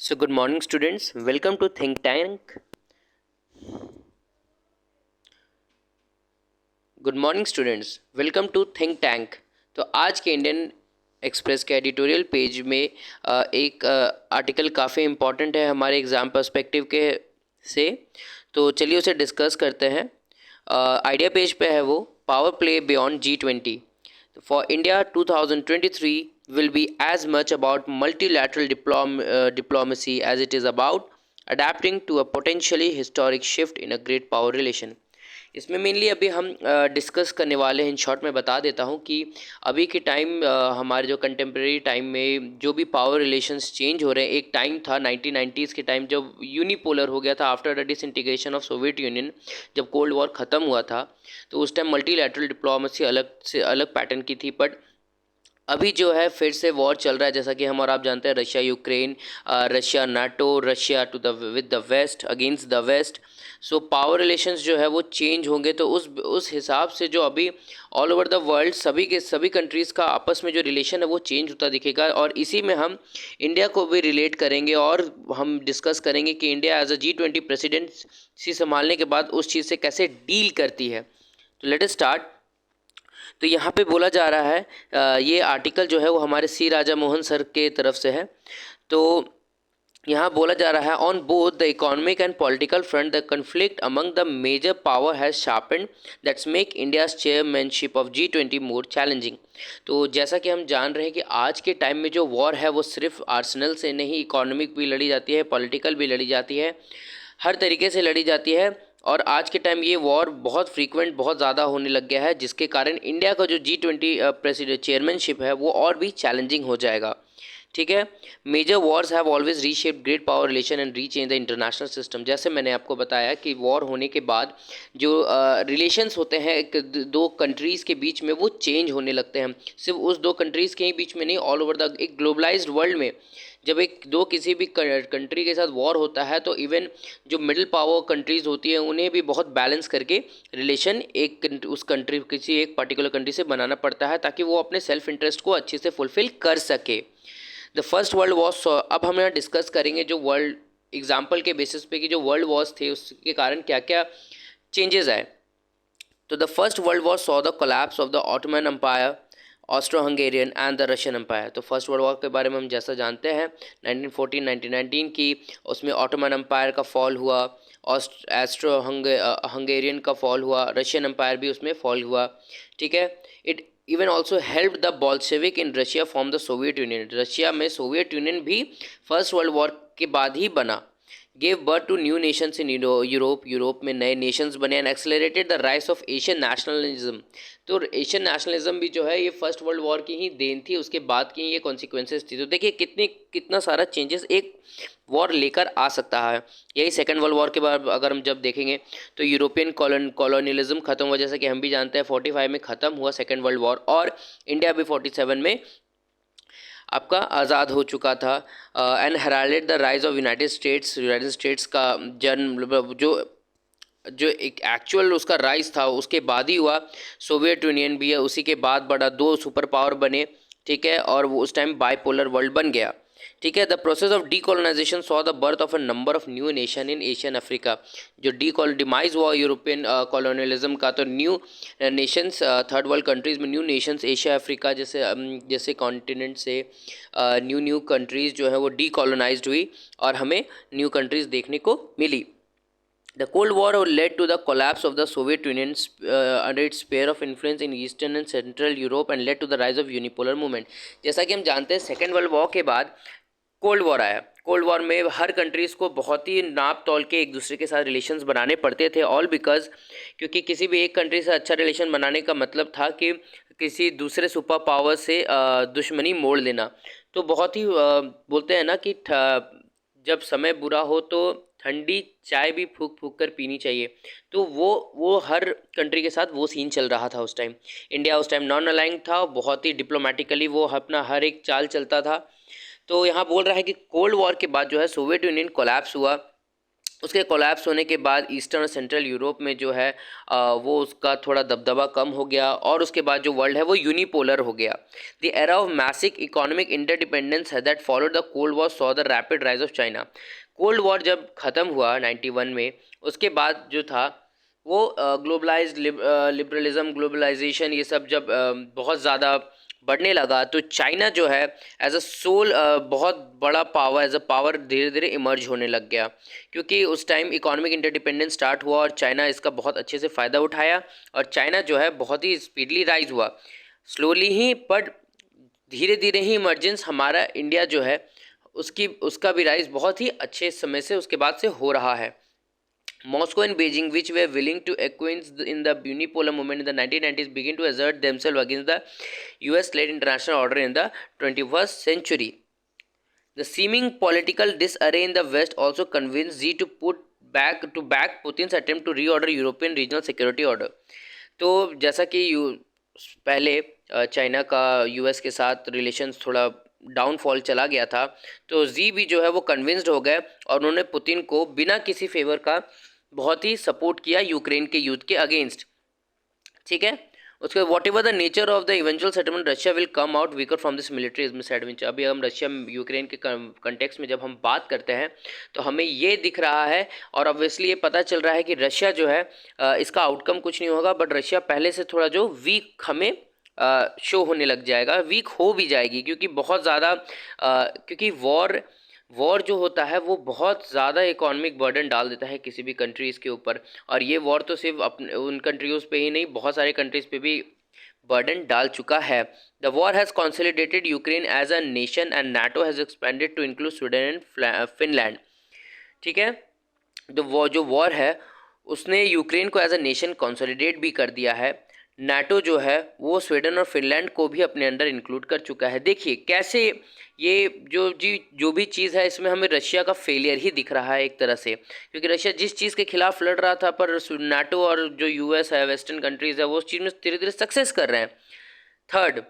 So, good morning, students. Welcome to Think Tank. Good morning students, welcome to think tank. तो आज के Indian Express के editorial page में एक article काफ़ी इम्पॉर्टेंट है हमारे एग्ज़ाम पर्सपेक्टिव के से। तो चलिए उसे डिस्कस करते हैं। आइडिया पेज पे है वो, power play beyond G20 for India 2023 will be as much about multilateral diplomacy as it is about adapting to a potentially historic shift in a great power relation। इसमें mainly अभी हम discuss करने वाले हैं। In short में बता देता हूँ कि अभी के टाइम हमारे जो कंटेम्प्रेरी टाइम में जो भी पावर रिलेशंस चेंज हो रहे हैं। एक टाइम था 1990s के टाइम जब यूनिपोलर हो गया था after the disintegration of Soviet union, जब कोल्ड वॉर ख़त्म हुआ था। तो उस टाइम मल्टीलैटरल डिप्लोमेसी अलग से अलग पैटर्न की थी। बट अभी जो है फिर से वॉर चल रहा है, जैसा कि हम और आप जानते हैं, Russia Ukraine, Russia NATO, Russia to the with the west against the west. So power relations जो है वो चेंज होंगे। तो उस हिसाब से जो अभी ऑल ओवर द वर्ल्ड सभी कंट्रीज़ का आपस में जो रिलेशन है वो चेंज होता दिखेगा। और इसी में हम इंडिया को भी रिलेट करेंगे और हम डिस्कस करेंगे कि India as a G20 presidency संभालने के बाद उस चीज़ से कैसे डील करती है। तो लेट अस स्टार्ट। तो यहाँ पे बोला जा रहा है, ये आर्टिकल जो है वो हमारे सी राजा मोहन सर के तरफ से है। तो यहाँ बोला जा रहा है, on both the economic and political front the conflict among the major power has sharpened that's make India's chairmanship of G20 more challenging. तो जैसा कि हम जान रहे हैं कि आज के टाइम में जो वॉर है वो सिर्फ आर्सेनल से नहीं, इकोनॉमिक भी लड़ी जाती है, पॉलिटिकल भी लड़ी जाती है, हर तरीके से लड़ी जाती है। और आज के टाइम ये वॉर बहुत फ्रीक्वेंट, बहुत ज़्यादा होने लग गया है, जिसके कारण इंडिया का जो G20 प्रेसिडेंट चेयरमैनशिप है वो और भी चैलेंजिंग हो जाएगा। ठीक है। Major wars have always reshaped great power relation and rechange the international system. जैसे मैंने आपको बताया कि वॉर होने के बाद जो रिलेशंस होते हैं दो कंट्रीज़ के बीच में वो चेंज होने लगते हैं। सिर्फ उस दो कंट्रीज़ के ही बीच में नहीं, ऑल ओवर द एक ग्लोबलाइज्ड वर्ल्ड में जब एक दो किसी भी कंट्री के साथ वॉर होता है तो इवन जो मिडिल पावर कंट्रीज़ होती हैं उन्हें भी बहुत बैलेंस करके रिलेशन उस कंट्री किसी एक पर्टिकुलर कंट्री से बनाना पड़ता है, ताकि वो अपने सेल्फ इंटरेस्ट को अच्छे से फुलफ़िल कर सके। द फर्स्ट वर्ल्ड वॉर, अब हम यहाँ डिस्कस करेंगे जो वर्ल्ड एग्जाम्पल के बेसिस पे कि जो वर्ल्ड वॉर्स थे उसके कारण क्या क्या चेंजेस आए। तो the first world war saw the collapse of the Ottoman empire, Austro Hungarian and the Russian empire. तो फर्स्ट वर्ल्ड वॉर के बारे में हम जैसा जानते हैं 1914-1919 की, उसमें ऑटोमन एम्पायर का फॉल हुआ, एस्ट्रो हंगेरियन का फॉल हुआ, रशियन एम्पायर भी उसमें फॉल हुआ। ठीक है। It even also help the Bolshevik in Russia from the Soviet Union. Russia में सोवियत यूनियन भी फर्स्ट वर्ल्ड वॉर के बाद ही बना। Gave birth to new nations in Europe में नए नेशंस बने and accelerated the rise of Asian nationalism. तो एशियन नेशनलिज्म भी जो है ये फर्स्ट वर्ल्ड वॉर की ही देन थी, उसके बाद की ये कॉन्सिक्वेंसेस थी। तो देखिए कितना सारा चेंजेस एक वॉर लेकर आ सकता है। यही सेकेंड वर्ल्ड वॉर के बाद अगर हम जब देखेंगे तो यूरोपियन कॉलोनियलिज्म खत्म हुआ, जैसा कि हम भी जानते हैं 45 में ख़त्म हुआ सेकेंड वर्ल्ड वॉर, और इंडिया भी 47 में आपका आज़ाद हो चुका था। And heralded the rise of United States का जन्म जो जो एक एक्चुअल उसका राइज था उसके बाद ही हुआ। सोवियत यूनियन भी है उसी के बाद बड़ा, दो सुपर पावर बने। ठीक है। और वो उस टाइम बाईपोलर वर्ल्ड बन गया। ठीक है। The process of decolonisation saw the birth of a number of new nation in Asian Africa. जो डिमाइज हुआ यूरोपियन कॉलोनियलिज्म का, तो new Nations, third world countries में न्यू नेशंस एशिया अफ्रीका जैसे जैसे कॉन्टिनेंट से न्यू कंट्रीज़ जो है वो डीकोलोनाइज्ड हुई और हमें न्यू कंट्रीज़ देखने को मिली। The Cold War led to the collapse of the Soviet Union under its sphere of influence in Eastern and Central Europe and led to the rise of unipolar movement। जैसा कि हम जानते हैं second world war के बाद cold war आया। Cold war में हर countries को बहुत ही नाप तोल के एक दूसरे के साथ रिलेशंस बनाने पड़ते थे, ऑल बिकॉज क्योंकि किसी भी एक कंट्री से अच्छा रिलेशन बनाने का मतलब था कि किसी दूसरे सुपर पावर से दुश्मनी मोड़ लेना। तो बहुत ही बोलते हैं ना कि जब समय बुरा हो तो ठंडी चाय भी फूक फूक कर पीनी चाहिए। तो वो हर कंट्री के साथ वो सीन चल रहा था उस टाइम। इंडिया उस टाइम नॉन अलाइंड था, बहुत ही डिप्लोमेटिकली वो अपना हर एक चाल चलता था। तो यहाँ बोल रहा है कि कोल्ड वॉर के बाद जो है सोवियत यूनियन कोलैप्स हुआ उसके कोलैप्स होने के बाद ईस्टर्न और सेंट्रल यूरोप में जो है वो उसका थोड़ा दबदबा कम हो गया, और उसके बाद जो वर्ल्ड है वो यूनिपोलर हो गया। The era of massive economic interdependence है that followed the cold war saw the rapid rise of China. Cold war जब ख़त्म हुआ 91 में, उसके बाद जो था वो ग्लोबलाइज्ड लिबरलिज्म, ग्लोबलाइजेशन, ये सब जब बहुत ज़्यादा बढ़ने लगा, तो चाइना जो है एज अ सोल बहुत बड़ा पावर, एज अ पावर धीरे धीरे इमर्ज होने लग गया, क्योंकि उस टाइम इकोनॉमिक इंटरडिपेंडेंस स्टार्ट हुआ और चाइना इसका बहुत अच्छे से फ़ायदा उठाया, और चाइना जो है बहुत ही स्पीडली राइज हुआ, स्लोली ही बट धीरे धीरे ही इमर्जेंस हमारा इंडिया जो है उसका भी राइज बहुत ही अच्छे समय से उसके बाद से हो रहा है। Moscow and Beijing, which were willing to acquiesce in the unipolar movement in the 1990s, begin to assert themselves against the US-led international order in the 21st century. The seeming political disarray in the West also convinced Xi to back Putin's attempt to reorder European regional security order. तो जैसा कि पहले China का US के साथ relations थोड़ा downfall चला गया था, तो जी भी जो है वो कन्विंस्ड हो गए और उन्होंने पुतिन को बिना किसी फेवर का बहुत ही सपोर्ट किया यूक्रेन के युद्ध के अगेंस्ट। ठीक है, उसके what ever the nature of the eventual settlement, Russia will come out weaker from this military misadventure. अभी हम रशिया यूक्रेन के कंटेक्स्ट में जब हम बात करते हैं तो हमें ये दिख रहा है, और ऑब्वियसली ये पता चल रहा है कि रशिया जो है इसका आउटकम कुछ नहीं होगा, बट रशिया पहले से थोड़ा जो वीक हमें शो होने लग जाएगा, वीक हो भी जाएगी, क्योंकि बहुत ज़्यादा क्योंकि वॉर जो होता है वो बहुत ज़्यादा इकोनॉमिक बर्डन डाल देता है किसी भी कंट्रीज़ के ऊपर, और ये वॉर तो सिर्फ अपने उन कंट्रीज़ पे ही नहीं, बहुत सारे कंट्रीज़ पे भी बर्डन डाल चुका है। The war has consolidated Ukraine as a nation and NATO has expanded to include Sweden and Finland. ठीक है, तो जो वॉर है उसने यूक्रेन को एज अ नेशन कंसोलिडेट भी कर दिया है। नाटो जो है वो स्वीडन और फिनलैंड को भी अपने अंडर इंक्लूड कर चुका है। देखिए कैसे ये जो भी चीज़ है इसमें हमें रशिया का फेलियर ही दिख रहा है एक तरह से, क्योंकि रशिया जिस चीज़ के खिलाफ लड़ रहा था, पर नाटो और जो यूएस है, वेस्टर्न कंट्रीज़ है, वो उस चीज़ में धीरे धीरे सक्सेस कर रहे हैं। Third,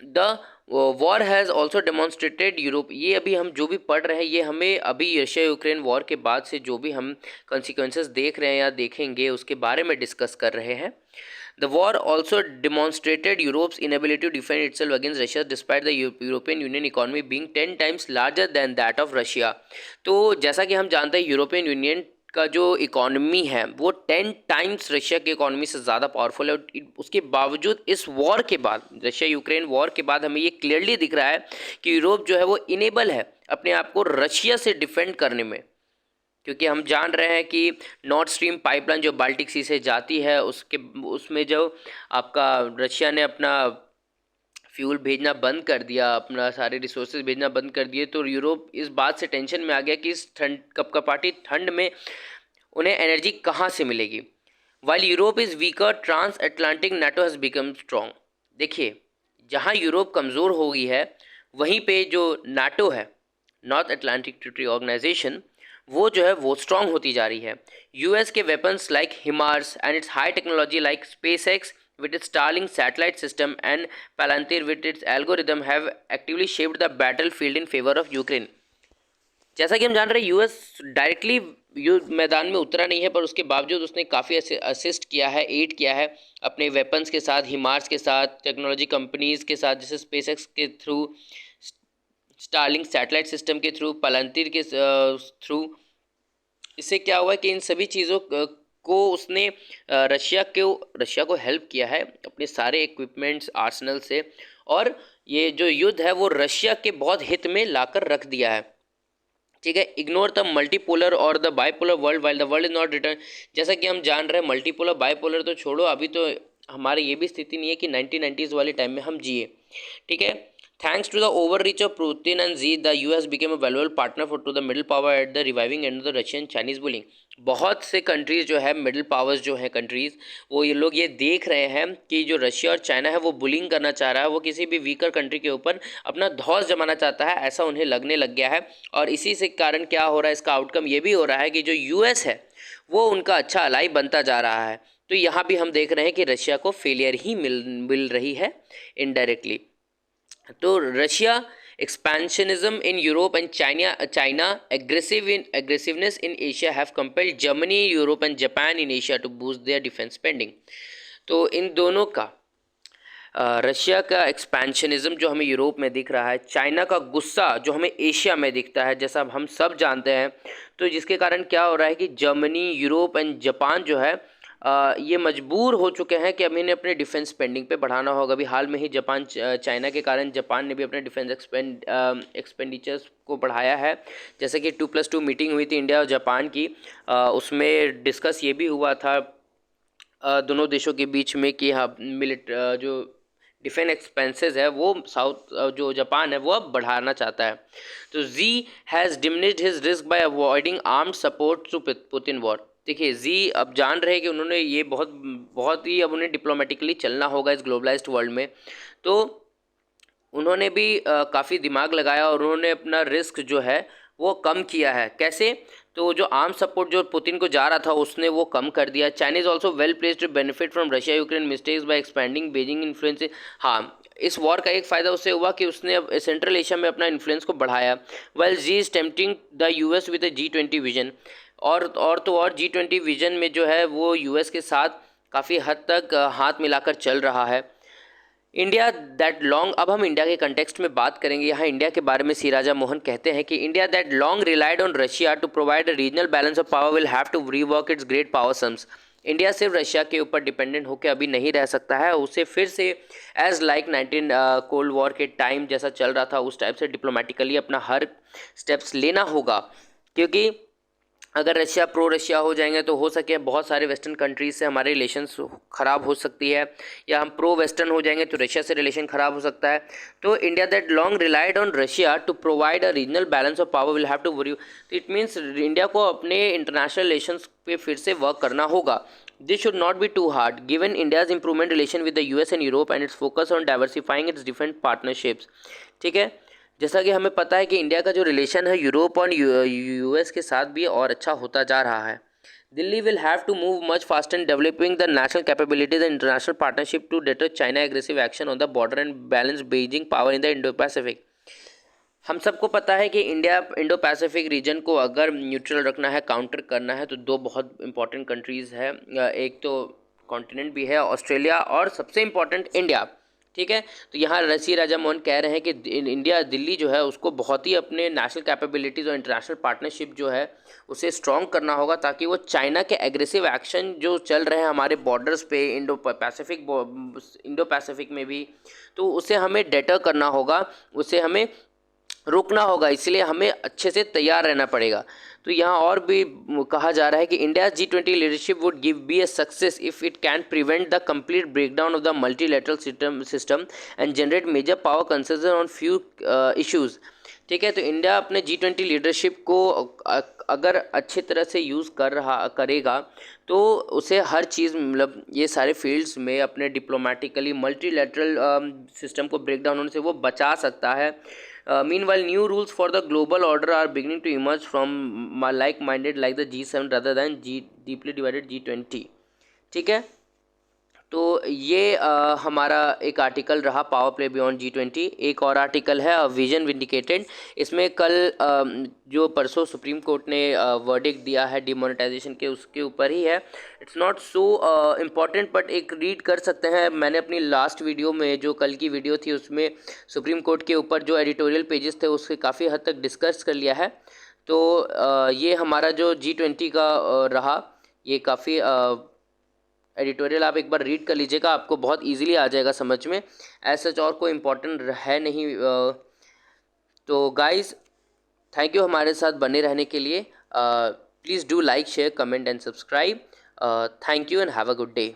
the war has also demonstrated Europe, ये अभी हम जो भी पढ़ रहे हैं ये हमें अभी रशिया यूक्रेन वॉर के बाद से जो भी हम कॉन्सिक्वेंसेस देख रहे हैं या देखेंगे उसके बारे में डिस्कस कर रहे हैं। The war also demonstrated Europe's inability to defend itself against Russia despite the European Union economy being 10 times larger than that of Russia। तो जैसा कि हम जानते हैं यूरोपियन यूनियन का जो इकोनॉमी है वो 10 टाइम्स रशिया की इकोनॉमी से ज़्यादा पावरफुल है, उसके बावजूद इस वॉर के बाद, रशिया यूक्रेन वॉर के बाद हमें ये क्लियरली दिख रहा है कि यूरोप जो है वो इनेबल है अपने आप को रशिया से डिफेंड करने में, क्योंकि हम जान रहे हैं कि नॉर्थ स्ट्रीम पाइपलाइन जो बाल्टिक सी से जाती है उसमें जो आपका रशिया ने अपना फ्यूल भेजना बंद कर दिया, अपना सारे रिसोर्सेज भेजना बंद कर दिए, तो यूरोप इस बात से टेंशन में आ गया कि इस कपकपाती ठंड में उन्हें एनर्जी कहाँ से मिलेगी। While Europe is weaker, trans Atlantic NATO has become strong. देखिए जहाँ यूरोप कमज़ोर हो गई है वहीं पे जो नाटो है, नॉर्थ अटलांटिक ट्रीटी ऑर्गेनाइजेशन, वो जो है वो स्ट्रांग होती जा रही है। यूएस के weapons like HIMARS and it's high technology like SpaceX with its Starlink satellite system and Palantir with its algorithm have actively shaped the battlefield in favor of Ukraine। जैसा कि हम जान रहे हैं यूएस डायरेक्टली युद्ध मैदान में उतरा नहीं है, पर उसके बावजूद उसने काफ़ी असिस्ट किया है, एड किया है अपने वेपन्स के साथ, हिमार्स के साथ, टेक्नोलॉजी कंपनीज़ के साथ जैसे स्पेसएक्स के थ्रू, स्टारलिंक सैटेलाइट सिस्टम के थ्रू, पलांतिर के थ्रू। इससे क्या हुआ कि इन सभी चीज़ों को उसने रशिया को हेल्प किया है अपने सारे इक्विपमेंट्स आर्सनल से, और ये जो युद्ध है वो रशिया के बहुत हित में लाकर रख दिया है। ठीक है, इग्नोर द मल्टीपोलर और the bipolar world while the world is not return. जैसा कि हम जान रहे हैं मल्टीपोलर बाइपोलर तो छोड़ो, अभी तो हमारी ये भी स्थिति नहीं है कि 1990s वाले टाइम में हम जिए। ठीक है, Thanks to the overreach of Putin and Xi, the US became a valuable partner to the middle power at the reviving end of the Russian Chinese bullying। बहुत से कंट्रीज़ जो है मिडिल पावर्स जो है कंट्रीज़, वो ये लोग ये देख रहे हैं कि जो रशिया और चाइना है वो बुलिंग करना चाह रहा है, वो किसी भी वीकर कंट्री के ऊपर अपना धौंस जमाना चाहता है, ऐसा उन्हें लगने लग गया है। और इसी से कारण क्या हो रहा है, इसका आउटकम ये भी हो रहा है कि जो यूएस है वो उनका अच्छा अलाई बनता जा रहा है। तो यहाँ भी हम देख रहे हैं कि रशिया को फेलियर ही मिल रही है इनडायरेक्टली। तो Russia Expansionism in Europe and China aggressiveness in Asia have compelled Germany, Europe and Japan in Asia to boost their defense spending. तो इन दोनों का रशिया का एक्सपेंशनिज्म जो हमें यूरोप में दिख रहा है, चाइना का गुस्सा जो हमें एशिया में दिखता है, जैसा हम सब जानते हैं, तो जिसके कारण क्या हो रहा है कि जर्मनी, यूरोप एंड जापान जो है ये मजबूर हो चुके हैं कि अब इन्हें अपने डिफेंस स्पेंडिंग पे बढ़ाना होगा। अभी हाल में ही जापान चाइना के कारण जापान ने भी अपने डिफेंस एक्सपेंडिचर्स को बढ़ाया है। जैसे कि 2+2 मीटिंग हुई थी इंडिया और जापान की, उसमें डिस्कस ये भी हुआ था दोनों देशों के बीच में कि हाँ जो डिफेंस एक्सपेंसेस है वो साउथ जो जापान है वो अब बढ़ाना चाहता है। तो Xi has diminished his risk by avoiding armed support to Putin war. देखिए जी अब जान रहे हैं कि उन्होंने ये बहुत ही अब उन्हें डिप्लोमेटिकली चलना होगा इस ग्लोबलाइज्ड वर्ल्ड में। तो उन्होंने भी काफ़ी दिमाग लगाया और उन्होंने अपना रिस्क जो है वो कम किया है। कैसे? तो जो आर्म सपोर्ट जो पुतिन को जा रहा था उसने वो कम कर दिया। China is also well placed to benefit from Russia Ukraine mistakes by expanding Beijing influence. हाँ, इस वॉर का एक फ़ायदा उससे हुआ कि उसने अब सेंट्रल एशिया में अपना इन्फ्लुएंस को बढ़ाया। Well Xi is tempting the US with the G20 vision. और G20 विजन में जो है वो यूएस के साथ काफ़ी हद तक हाथ मिलाकर चल रहा है। इंडिया दैट लॉन्ग, अब हम इंडिया के कंटेक्स्ट में बात करेंगे। यहाँ इंडिया के बारे में सी राजा मोहन कहते हैं कि India that long relied on Russia to provide a regional balance of power will have to rework its great power sums. India सिर्फ रशिया के ऊपर डिपेंडेंट होकर अभी नहीं रह सकता है, उसे फिर से एज लाइक 19 कोल्ड वॉर के टाइम जैसा चल रहा था उस टाइप से डिप्लोमेटिकली अपना हर स्टेप्स लेना होगा। क्योंकि अगर रशिया प्रो रशिया हो जाएंगे तो हो सके बहुत सारे वेस्टर्न कंट्रीज से हमारे रिलेशंस ख़राब हो सकती है, या हम प्रो वेस्टर्न हो जाएंगे तो रशिया से रिलेशन ख़राब हो सकता है। तो India that long relied on Russia to provide a regional balance of power will have to worry. तो इट मीन्स इंडिया को अपने इंटरनेशनल रिलेशंस पे फिर से वर्क करना होगा। This should not be too hard given India's improvement relation with the US and Europe and its focus on diversifying its different partnerships. ठीक है, जैसा कि हमें पता है कि इंडिया का जो रिलेशन है यूरोप और US के साथ भी और अच्छा होता जा रहा है। Delhi will have to move much fast in developing the national capabilities and international partnership to deter China aggressive action on the border and balance Beijing power in the Indo Pacific. हम सबको पता है कि इंडिया इंडो पैसिफिक रीजन को अगर neutral रखना है, counter करना है, तो दो बहुत इंपॉर्टेंट कंट्रीज़ है। एक तो कॉन्टिनेंट भी है ऑस्ट्रेलिया और सबसे इम्पॉर्टेंट इंडिया। ठीक है, तो यहाँ सी राजा मोहन कह रहे हैं कि इंडिया दिल्ली जो है उसको बहुत ही अपने नेशनल कैपेबिलिटीज़ और इंटरनेशनल पार्टनरशिप जो है उसे स्ट्रॉन्ग करना होगा, ताकि वो चाइना के एग्रेसिव एक्शन जो चल रहे हैं हमारे बॉर्डर्स पे इंडो पैसिफिक में भी, तो उसे हमें डेटर करना होगा, उसे हमें रोकना होगा। इसलिए हमें अच्छे से तैयार रहना पड़ेगा। तो यहाँ और भी कहा जा रहा है कि India G20 leadership would give be a success if it can prevent the complete breakdown of the multilateral system and generate major power concession on few issues. ठीक है, तो इंडिया अपने G20 लीडरशिप को अगर अच्छी तरह से यूज़ करेगा तो उसे हर चीज़ मतलब ये सारे फील्ड्स में अपने डिप्लोमेटिकली मल्टीलेटरल सिस्टम को ब्रेकडाउन होने से वो बचा सकता है। Meanwhile, new rules for the global order are beginning to emerge from like-minded like the G7 rather than deeply divided G20। ठीक है, तो ये हमारा एक आर्टिकल रहा पावर प्ले बियॉन्ड G20। एक और आर्टिकल है विजन विंडिकेटेड। इसमें कल जो परसों सुप्रीम कोर्ट ने वर्डिक्ट दिया है डिमोनेटाइजेशन के, उसके ऊपर ही है। It's not so important but एक रीड कर सकते हैं। मैंने अपनी लास्ट वीडियो में जो कल की वीडियो थी उसमें सुप्रीम कोर्ट के ऊपर जो एडिटोरियल पेजेस थे उसके काफ़ी हद तक डिस्कस कर लिया है। तो ये हमारा जो G20 का रहा, ये काफ़ी एडिटोरियल आप एक बार रीड कर लीजिएगा, आपको बहुत इजीली आ जाएगा समझ में। ऐसा सच और कोई इम्पोर्टेंट है नहीं। तो गाइस, थैंक यू हमारे साथ बने रहने के लिए। Please do like, share, comment and subscribe. Thank you and have a good day.